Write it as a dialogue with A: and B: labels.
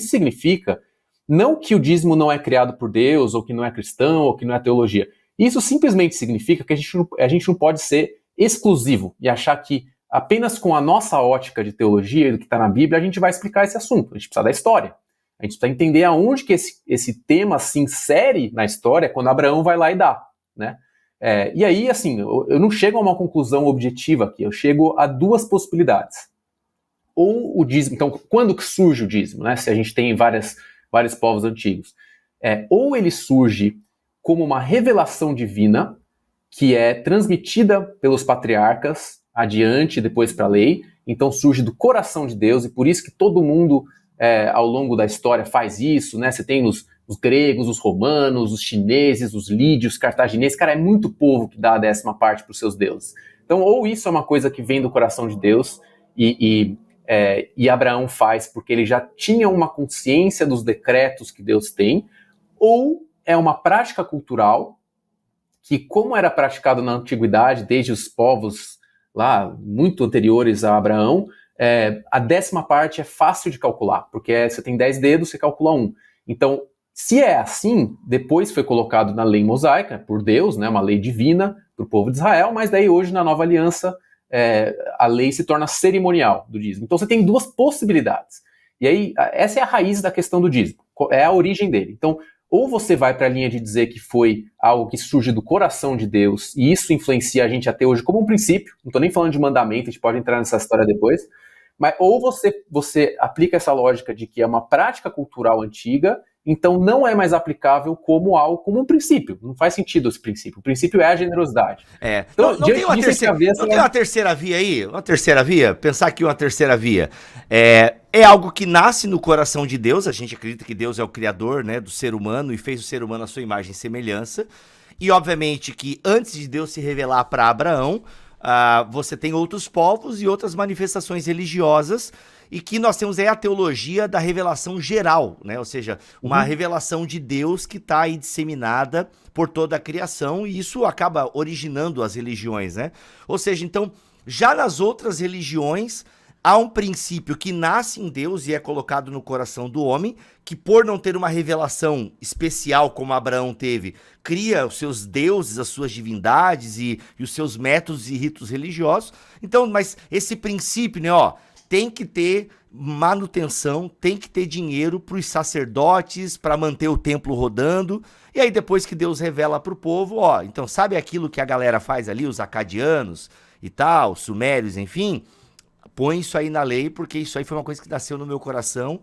A: Isso significa não que o dízimo não é criado por Deus, ou que não é cristão, ou que não é teologia. Isso simplesmente significa que a gente não pode ser exclusivo e achar que apenas com a nossa ótica de teologia e do que está na Bíblia a gente vai explicar esse assunto. A gente precisa da história. A gente precisa entender aonde que esse tema se insere na história quando Abraão vai lá e dá, né? E aí, assim, eu não chego a uma conclusão objetiva aqui, eu chego a duas possibilidades. Ou o dízimo, então, quando que surge o dízimo, né? Se a gente tem vários povos antigos. Ou ele surge como uma revelação divina, que é transmitida pelos patriarcas adiante, depois para a lei, então surge do coração de Deus, e por isso que todo mundo ao longo da história faz isso, né? Você tem os gregos, os romanos, os chineses, os lídios, os cartagineses, cara, é muito povo que dá a 10ª parte para os seus deuses. Então, ou isso é uma coisa que vem do coração de Deus, e Abraão faz porque ele já tinha uma consciência dos decretos que Deus tem, ou é uma prática cultural que, como era praticado na antiguidade, desde os povos lá muito anteriores a Abraão, a 10ª parte é fácil de calcular, porque você tem 10 dedos, você calcula 1. Então, se é assim, depois foi colocado na lei mosaica, por Deus, né, uma lei divina para o povo de Israel, mas daí hoje na nova aliança a lei se torna cerimonial do dízimo. Então você tem duas possibilidades. E aí, essa é a raiz da questão do dízimo, é a origem dele. Então, ou você vai para a linha de dizer que foi algo que surge do coração de Deus, e isso influencia a gente até hoje como um princípio, não estou nem falando de mandamento, a gente pode entrar nessa história depois, mas ou você aplica essa lógica de que é uma prática cultural antiga, então não é mais aplicável como algo, como um princípio. Não faz sentido esse princípio. O princípio é a generosidade.
B: Então, não tem uma terceira via aí? Uma terceira via? Pensar aqui uma terceira via. É algo que nasce no coração de Deus. A gente acredita que Deus é o criador, né, do ser humano e fez o ser humano à sua imagem e semelhança. E, obviamente, que antes de Deus se revelar para Abraão, você tem outros povos e outras manifestações religiosas, e que nós temos aí a teologia da revelação geral, né? Ou seja, uma revelação de Deus que está aí disseminada por toda a criação, e isso acaba originando as religiões, né? Ou seja, então, já nas outras religiões, há um princípio que nasce em Deus e é colocado no coração do homem, que por não ter uma revelação especial como Abraão teve, cria os seus deuses, as suas divindades e os seus métodos e ritos religiosos. Então, mas esse princípio, né, tem que ter manutenção, tem que ter dinheiro para os sacerdotes, para manter o templo rodando. E aí depois que Deus revela para o povo, então sabe aquilo que a galera faz ali, os acadianos e tal, os sumérios, enfim, põe isso aí na lei, porque isso aí foi uma coisa que nasceu no meu coração